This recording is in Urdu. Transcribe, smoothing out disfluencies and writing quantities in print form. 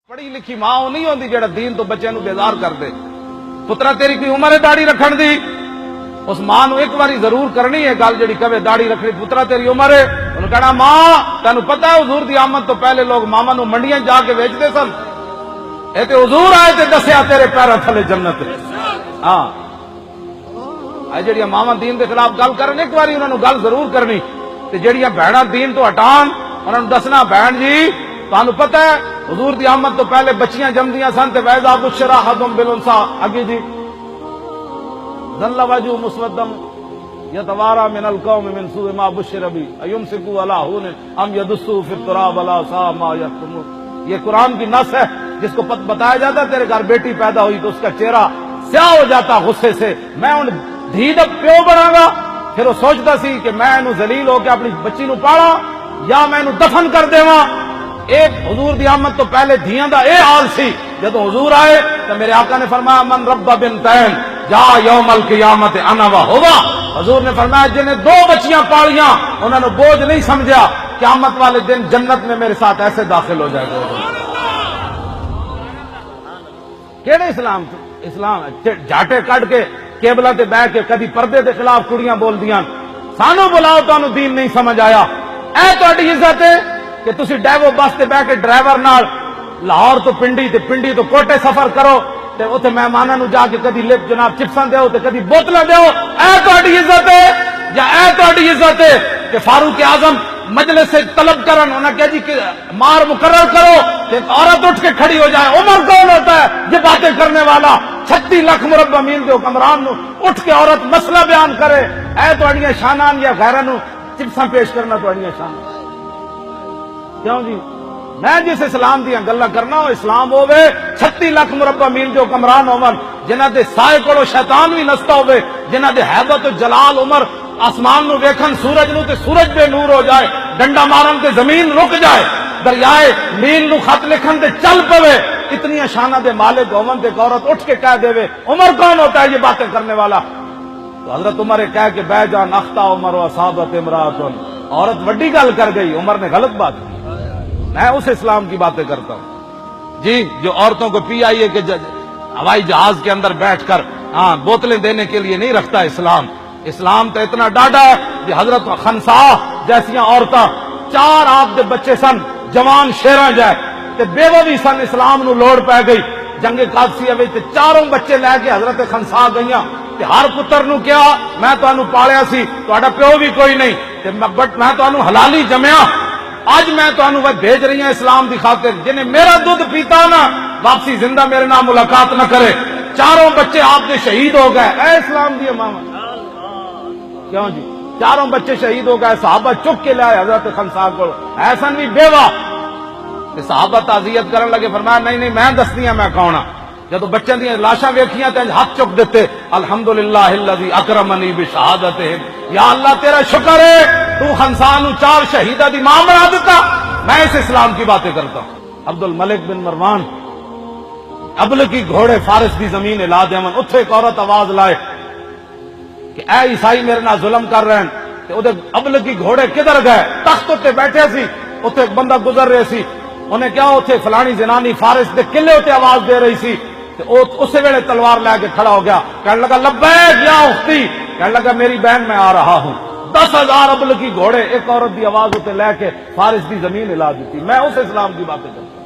پڑھی لکھی ماں وہ نہیں ہوندی جڑا دین تو بچے نو بیزار کر دے. پترا تیری کوئی عمر ہے داڑھی رکھن دی؟ اس ماں نو ایک باری ضرور کرنی ہے گل جڑی کہے داڑھی رکھنی. پترا تیری عمر ہے؟ انہوں کہنا ماں تینوں پتہ ہے حضور دی آمد تو پہلے لوگ ماما نو منڈیاں جا کے بیچتے سن. اے تے حضور آئے تے دسیا تیرے پیراں تھلے جنت. ہاں اے جڑیاں ماما دین دے خلاف گل کرن ایک باری انہاں نو گل ضرور کرنی. تے جڑیاں بہناں دین تو ہٹان انہاں نو دسنا بہن جی تانوں پتہ ہے حضور دی آمد تو پہلے بچیاں جمدیاں سن تے ویذا بشر احدهم بالانثى اگے جی ظل وجهه مسودا يتوارى من القوم من سوء ما بشر به ايمسكوا على هون ام يدسوا في التراب لا ساء ما يحكمون. یہ قرآن کی نص ہے جس کو بتایا جاتا ہے تیرے گھر بیٹی پیدا ہوئی تو اس کا چہرہ سیاہ ہو جاتا غصے سے. میں ان دھی دا پیو بنا گا. پھر وہ سوچتا سی کہ میں انہوں ذلیل ہو کے اپنی بچی نو پاڑا یا میں انہوں دفن کر دیواں. ایک حضور دی آمد تو پہلے دھیاں دا اے حال سی. جب حضور آئے تو میرے آقا نے فرمایا من رب بنتین جا یوم القیامت انا و ہوا. حضور نے فرمایا جنہیں دو بچیاں پالیاں انہوں نے بوجھ نہیں سمجھا قیامت والے دن جنت میں میرے ساتھ ایسے داخل ہو جائے گا. کیڑے اسلام اسلام جاٹے کٹ کے کیبلاں تے بیٹھ کے کدی پردے دے خلاف کڑیاں بول دیاں. سانو بلاؤ تانوں دین نہیں سمجھ آیا. اے تہاڈی عزت ہے کہ تسی ڈیوو بس تے بیٹھ کے ڈرائیور نال لاہور تو پنڈی تے پنڈی تو کوٹے سفر کرو تے اوتھے مہماناں نو جا کے کدی لپ جناب چپساں دیو تے کدی بوتلاں دیو. اے تہاڈی عزت ہے یا اے تہاڈی عزت ہے کہ فاروق اعظم مجلس سے طلب کرن انہاں کہا جی کہ مار مقرر کرو کہ عورت اٹھ کے کھڑی ہو جائے. عمر کون ہوتا ہے یہ باتیں کرنے والا؟ 36 لاکھ مربع میل دے حکمران نو اٹھ کے عورت مسئلہ بیان کرے. اے تہاڈیاں شاناں یا غیراں نو چپساں پیش کرنا تہاڈیاں شاناں کیوں جی؟ میں جس اسلام دیاں گلاں کرنا وہ اسلام ہوے 36 لاکھ مربع میل دے حکمران ہون جنہاں دے سائے کولو شیطان بھی نستا ہوے جنہاں دے ہیبت و جلال عمر آسمان نو ویکھن سورج نو تے سورج بے نور ہو جائے ڈنڈا مارن تے زمین رک جائے دریائے نیل نو خط لکھن تے چل پوے. اتنی شاناں دے مالک ہون تے عورت اٹھ کے کہہ دے عمر کون ہوتا ہے یہ باتیں کرنے والا؟ تو حضرت عمر کہہ کہ بہ جان اخطا عمر و اصابت امراۃ. عورت وڈی گل کر گئی عمر نے غلط بات کی. میں اس اسلام کی باتیں کرتا ہوں جی جو عورتوں کو پی آئی اے کے ہوائی جہاز کے اندر بیٹھ کر بوتلیں دینے کے لیے نہیں رکھتا اسلام. اسلام تو اتنا ڈاڈا ہے کہ حضرت خنسا جیسیاں عورتاں 4 آپ دے بچے سن جوان شیراں جائے تے بیوہ بھی سن. اسلام نو لوڑ پہ گئی جنگ قادسیہ وچ تے 4 بچے لے کے حضرت خنسا گئیاں تے ہر پتر نو کیا میں تانوں پالیا سی تہاڈا پیو بھی کوئی نہیں تے بٹ میں تانوں حلالی جمیا. آج میں تانوں بھیج رہی ہوں اسلام دی خاطر. جنہیں میرا دودھ پیتا نا واپسی زندہ میرے نام ملاقات نہ کرے. 4 بچے آپ کے شہید ہو گئے. اے اسلام دی ماما کیوں جی 4 بچے شہید ہو گئے. صحابہ چک کے لائے حضرت خنسا کو. ایسا نہیں بیوہ صحابہ تعزیت کرن لگے فرمایا نہیں نہیں میں دسنی میں کون ہاں. جب بچوں دیا لاشاں ویکھیاں تے ہاتھ چک دیتے الحمدللہ الذی اکرمنی بشہادتہم. یا اللہ تیرا شکر ہے تو خنسا نو 4 شہیداں دی ماں بنا دیتا. میں اس اسلام کی باتیں کرتا ہوں. عبد الملک بن مروان ابل کی گھوڑے فارس دی زمین ہلا دیون. اتھے ایک عورت آواز لائے کہ اے عیسائی میرے نال ظلم کر رہے ہیں. تے او دے ابل کی گھوڑے کدھر گئے؟ تخت تے بیٹھے سی. اتھے ایک بندہ گزر رہے سی. انہیں کیا اتھے فلانی زنانی فارس دے قلعے تے آواز دے رہی سی. اسی ویلے تلوار لے کے کھڑا ہو گیا. کہنے لگا لبیک یا اختی. کہنے لگا میری بہن میں آ رہا ہوں. 10,000 ابل کی گھوڑے ایک عورت دی آواز اتنے لے کے فارس دی زمین ہلا دیتی. میں اس اسلام کی باتیں کرتا ہوں.